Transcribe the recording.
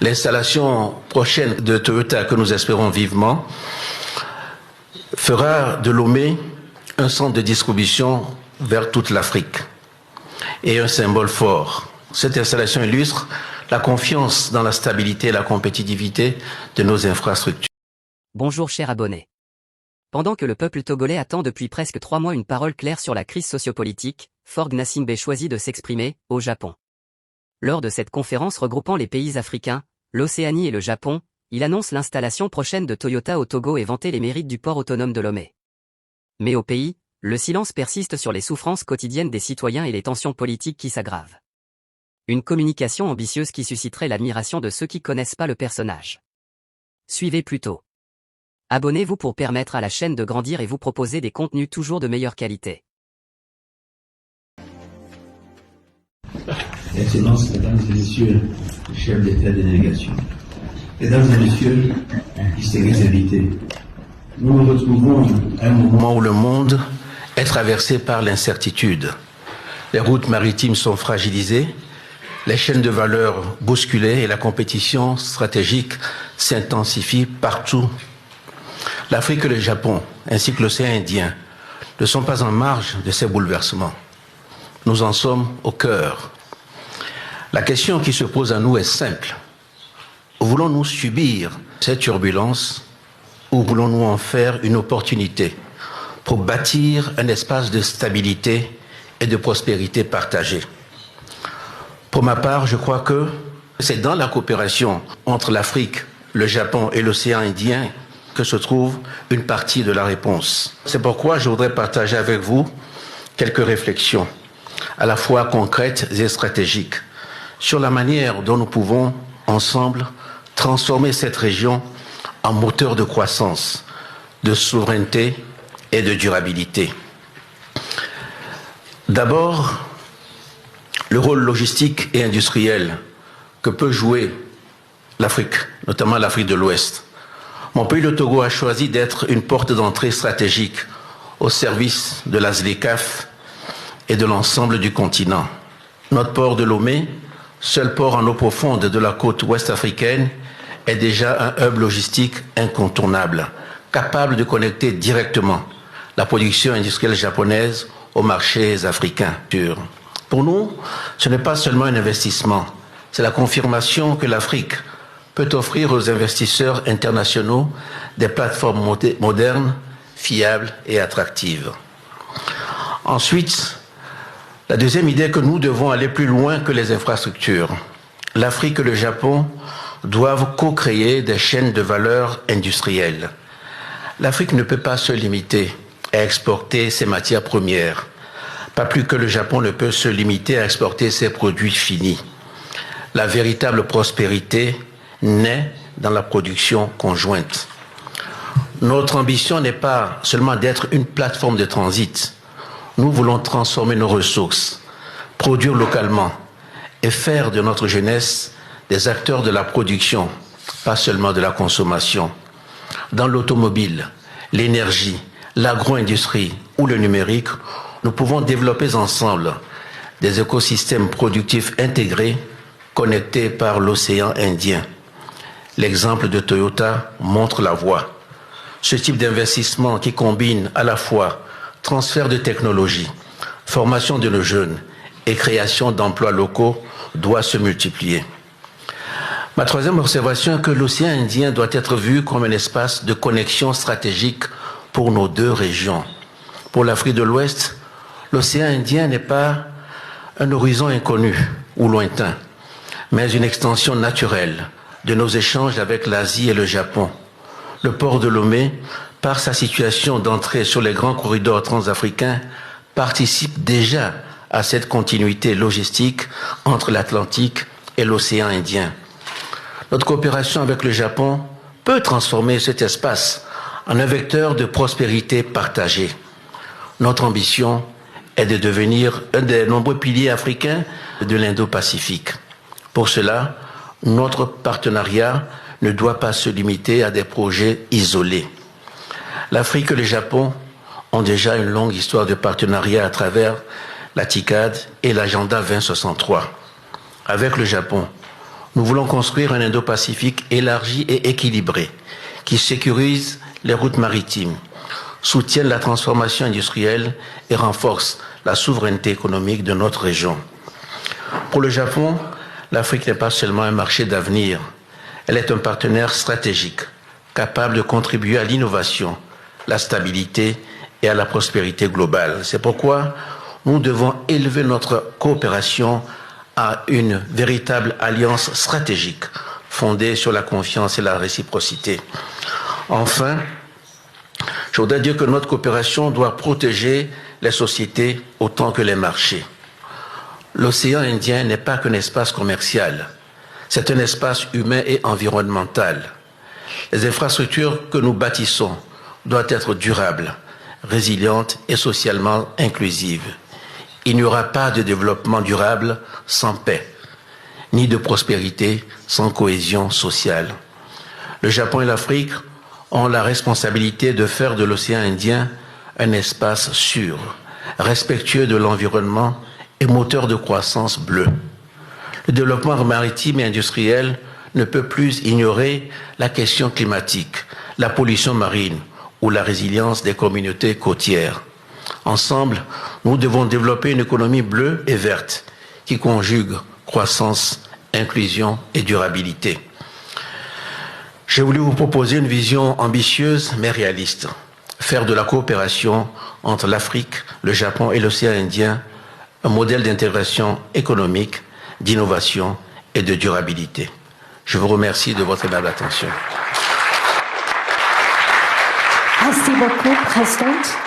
L'installation prochaine de Toyota, que nous espérons vivement, fera de Lomé un centre de distribution vers toute l'Afrique et un symbole fort. Cette installation illustre la confiance dans la stabilité et la compétitivité de nos infrastructures. Bonjour chers abonnés. Pendant que le peuple togolais attend depuis presque 3 mois une parole claire sur la crise sociopolitique, Faure Gnassingbé choisit de s'exprimer, au Japon. Lors de cette conférence regroupant les pays africains, l'Océanie et le Japon, il annonce l'installation prochaine de Toyota au Togo et vantait les mérites du port autonome de Lomé. Mais au pays, le silence persiste sur les souffrances quotidiennes des citoyens et les tensions politiques qui s'aggravent. Une communication ambitieuse qui susciterait l'admiration de ceux qui connaissent pas le personnage. Suivez plutôt. Abonnez-vous pour permettre à la chaîne de grandir et vous proposer des contenus toujours de meilleure qualité. Excellences, Mesdames et Messieurs, chefs d'État des délégations, Mesdames et Messieurs, distingués invités, nous nous retrouvons à un moment Où le monde est traversé par l'incertitude. Les routes maritimes sont fragilisées, les chaînes de valeur bousculées et la compétition stratégique s'intensifie partout. L'Afrique et le Japon, ainsi que l'océan Indien, ne sont pas en marge de ces bouleversements. Nous en sommes au cœur. La question qui se pose à nous est simple. Voulons-nous subir ces turbulences ou voulons-nous en faire une opportunité pour bâtir un espace de stabilité et de prospérité partagée? Pour ma part, je crois que c'est dans la coopération entre l'Afrique, le Japon et l'océan Indien que se trouve une partie de la réponse. C'est pourquoi je voudrais partager avec vous quelques réflexions, à la fois concrètes et stratégiques, sur la manière dont nous pouvons, ensemble, transformer cette région en moteur de croissance, de souveraineté et de durabilité. D'abord, le rôle logistique et industriel que peut jouer l'Afrique, notamment l'Afrique de l'Ouest. Mon pays, le Togo, a choisi d'être une porte d'entrée stratégique au service de la ZLECAf et de l'ensemble du continent. Notre port de Lomé, seul port en eau profonde de la côte ouest africaine, est déjà un hub logistique incontournable, capable de connecter directement la production industrielle japonaise aux marchés africains. Pour nous, ce n'est pas seulement un investissement, c'est la confirmation que l'Afrique peut offrir aux investisseurs internationaux des plateformes modernes, fiables et attractives. Ensuite, la deuxième idée est que nous devons aller plus loin que les infrastructures. L'Afrique et le Japon doivent co-créer des chaînes de valeur industrielles. L'Afrique ne peut pas se limiter à exporter ses matières premières, pas plus que le Japon ne peut se limiter à exporter ses produits finis. La véritable prospérité naît dans la production conjointe. Notre ambition n'est pas seulement d'être une plateforme de transit. Nous voulons transformer nos ressources, produire localement et faire de notre jeunesse des acteurs de la production, pas seulement de la consommation. Dans l'automobile, l'énergie, l'agro-industrie ou le numérique, nous pouvons développer ensemble des écosystèmes productifs intégrés, connectés par l'océan Indien. L'exemple de Toyota montre la voie. Ce type d'investissement qui combine à la fois transfert de technologie, formation de nos jeunes et création d'emplois locaux doit se multiplier. Ma troisième observation est que l'océan Indien doit être vu comme un espace de connexion stratégique pour nos deux régions. Pour l'Afrique de l'Ouest, l'océan Indien n'est pas un horizon inconnu ou lointain, mais une extension naturelle de nos échanges avec l'Asie et le Japon. Le port de Lomé, par sa situation d'entrée sur les grands corridors transafricains, participe déjà à cette continuité logistique entre l'Atlantique et l'océan Indien. Notre coopération avec le Japon peut transformer cet espace en un vecteur de prospérité partagée. Notre ambition est de devenir un des nombreux piliers africains de l'Indo-Pacifique. Pour cela, notre partenariat ne doit pas se limiter à des projets isolés. L'Afrique et le Japon ont déjà une longue histoire de partenariat à travers la TICAD et l'agenda 2063. Avec le Japon, Nous voulons construire un Indo-Pacifique élargi et équilibré, qui sécurise les routes maritimes, soutienne la transformation industrielle et renforce la souveraineté économique de notre région. Pour le Japon, l'Afrique n'est pas seulement un marché d'avenir, elle est un partenaire stratégique, capable de contribuer à l'innovation, la stabilité et à la prospérité globale. C'est pourquoi nous devons élever notre coopération à une véritable alliance stratégique fondée sur la confiance et la réciprocité. Enfin, je voudrais dire que notre coopération doit protéger les sociétés autant que les marchés. L'océan Indien n'est pas qu'un espace commercial, c'est un espace humain et environnemental. Les infrastructures que nous bâtissons doivent être durables, résilientes et socialement inclusives. Il n'y aura pas de développement durable sans paix, ni de prospérité sans cohésion sociale. Le Japon et l'Afrique ont la responsabilité de faire de l'océan Indien un espace sûr, respectueux de l'environnement et moteur de croissance bleue. Le développement maritime et industriel ne peut plus ignorer la question climatique, la pollution marine ou la résilience des communautés côtières. Ensemble, nous devons développer une économie bleue et verte qui conjugue croissance, inclusion et durabilité. J'ai voulu vous proposer une vision ambitieuse mais réaliste. Faire de la coopération entre l'Afrique, le Japon et l'océan Indien un modèle d'intégration économique, d'innovation et de durabilité. Je vous remercie de votre aimable attention. Merci beaucoup, Président.